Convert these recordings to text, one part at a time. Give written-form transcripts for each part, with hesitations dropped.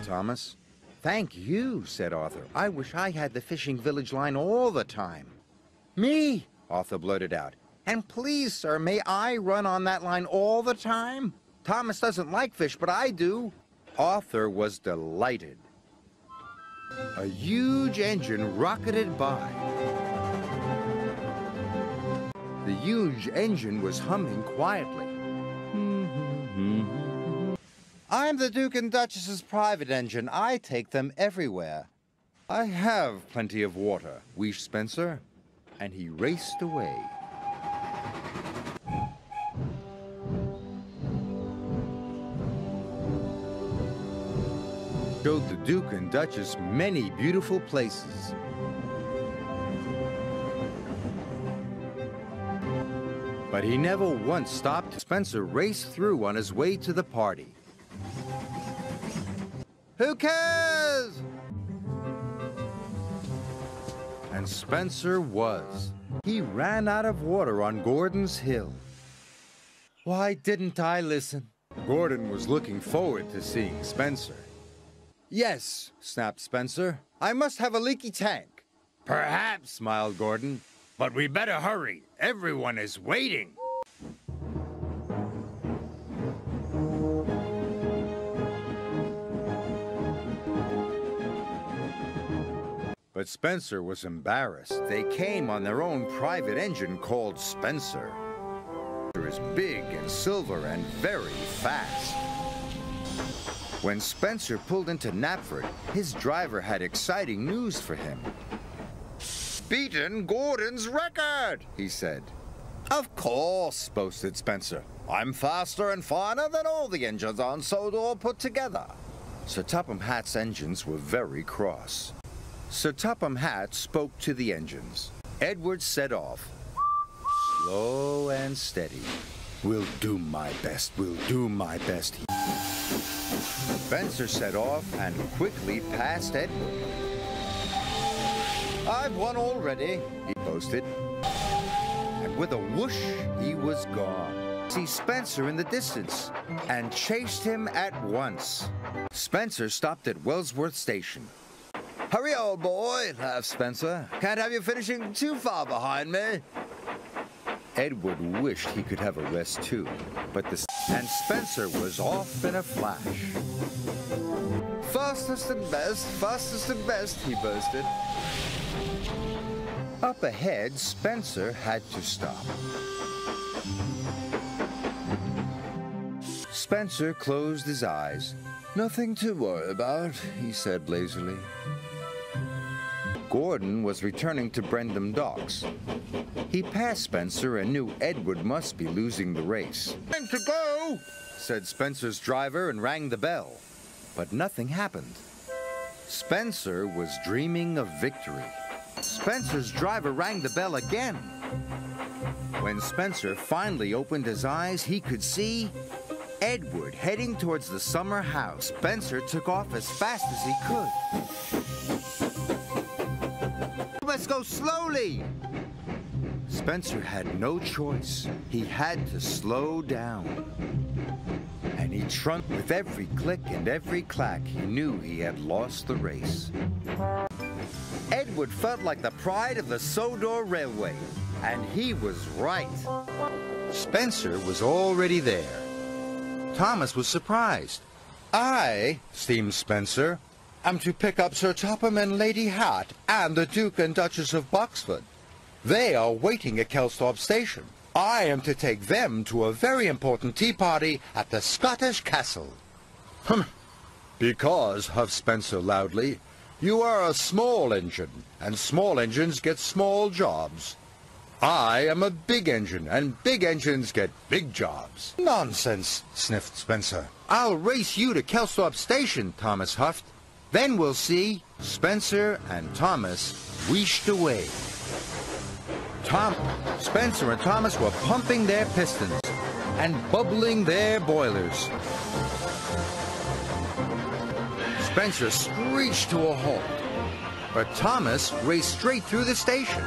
Thomas. Thank you, said Arthur. I wish I had the fishing village line all the time. Me, Arthur blurted out. And please, sir, may I run on that line all the time? Thomas doesn't like fish, but I do. Arthur was delighted. A huge engine rocketed by. The huge engine was humming quietly. I'm the Duke and Duchess's private engine. I take them everywhere. I have plenty of water, wheezed Spencer, and he raced away. Showed the Duke and Duchess many beautiful places. But he never once stopped. Spencer raced through on his way to the party. Who cares? And Spencer was. He ran out of water on Gordon's Hill. Why didn't I listen? Gordon was looking forward to seeing Spencer. Yes, snapped Spencer. I must have a leaky tank. Perhaps, smiled Gordon. But we better hurry. Everyone is waiting. But Spencer was embarrassed. They came on their own private engine called Spencer. It was big and silver and very fast. When Spencer pulled into Knapford, his driver had exciting news for him. Beaten Gordon's record, he said. Of course, boasted Spencer. I'm faster and finer than all the engines on Sodor put together. Sir Topham Hatt's engines were very cross. Sir Topham Hatt spoke to the engines. Edward set off. Slow and steady. We'll do my best, we'll do my best. Spencer set off and quickly passed Edward. I've won already, he boasted. And with a whoosh, he was gone. See Spencer in the distance and chased him at once. Spencer stopped at Wellsworth Station. Hurry, old boy, laughed Spencer. Can't have you finishing too far behind me. Edward wished he could have a rest too, and Spencer was off in a flash. Fastest and best, he boasted. Up ahead, Spencer had to stop. Spencer closed his eyes. Nothing to worry about, he said lazily. Gordon was returning to Brendam Docks. He passed Spencer and knew Edward must be losing the race. Time to go, said Spencer's driver and rang the bell. But nothing happened. Spencer was dreaming of victory. Spencer's driver rang the bell again. When Spencer finally opened his eyes, he could see Edward heading towards the summer house. Spencer took off as fast as he could. Let's go slowly! Spencer had no choice. He had to slow down. And he trumped with every click and every clack. He knew he had lost the race. Edward felt like the pride of the Sodor Railway, and he was right. Spencer was already there. Thomas was surprised. I, steamed Spencer, am to pick up Sir Topham and Lady Hatt and the Duke and Duchess of Boxford. They are waiting at Kelsthorpe Station. I am to take them to a very important tea party at the Scottish Castle. Because, huffed Spencer loudly, you are a small engine, and small engines get small jobs. I am a big engine, and big engines get big jobs. Nonsense, sniffed Spencer. I'll race you to Kelsthorpe Station, Thomas huffed. Then we'll see. Spencer and Thomas wheeshed away. Spencer and Thomas were pumping their pistons and bubbling their boilers. Spencer screeched to a halt, but Thomas raced straight through the station.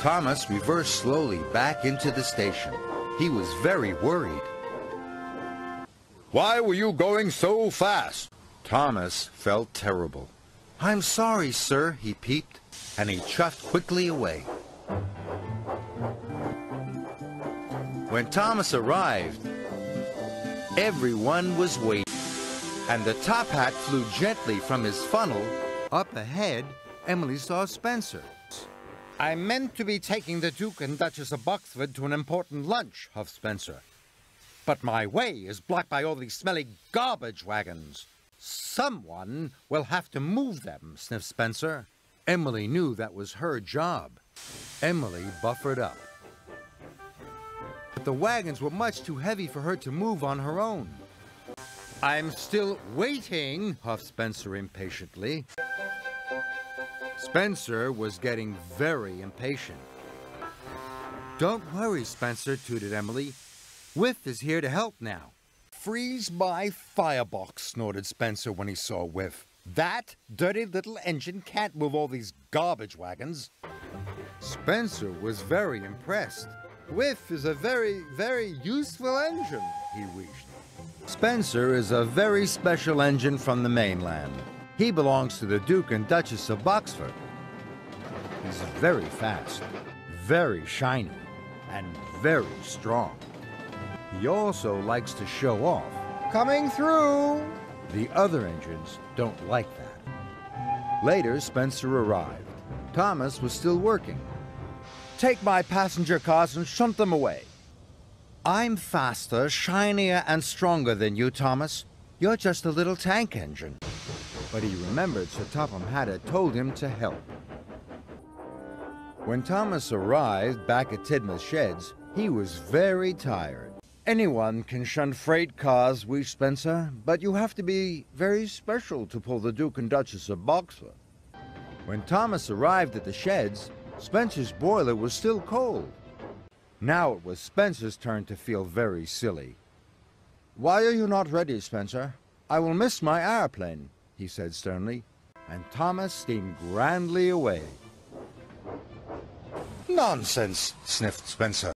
Thomas reversed slowly back into the station. He was very worried. Why were you going so fast? Thomas felt terrible. "I'm sorry, sir," he peeped, and he chuffed quickly away. When Thomas arrived, everyone was waiting, and the top hat flew gently from his funnel. Up ahead, Emily saw Spencer. "I meant to be taking the Duke and Duchess of Boxford to an important lunch," huffed Spencer. "But my way is blocked by all these smelly garbage wagons. Someone will have to move them," sniffed Spencer. Emily knew that was her job. Emily buffered up. But the wagons were much too heavy for her to move on her own. "I'm still waiting," huffed Spencer impatiently. Spencer was getting very impatient. "Don't worry, Spencer," tooted Emily. "Whiff is here to help now." "Freeze my firebox," snorted Spencer when he saw Whiff. "That dirty little engine can't move all these garbage wagons." Spencer was very impressed. "Whiff is a very, very useful engine," he wished. Spencer is a very special engine from the mainland. He belongs to the Duke and Duchess of Boxford. He's very fast, very shiny, and very strong. He also likes to show off. "Coming through!" The other engines don't like that. Later, Spencer arrived. Thomas was still working. "Take my passenger cars and shunt them away." "I'm faster, shinier, and stronger than you, Thomas. You're just a little tank engine." But he remembered Sir Topham Hatt told him to help. When Thomas arrived back at Tidmouth Sheds, he was very tired. "Anyone can shunt freight cars," wheezed Spencer, "but you have to be very special to pull the Duke and Duchess of Boxford." When Thomas arrived at the sheds, Spencer's boiler was still cold. Now it was Spencer's turn to feel very silly. "Why are you not ready, Spencer? I will miss my airplane," he said sternly, and Thomas steamed grandly away. "Nonsense," sniffed Spencer.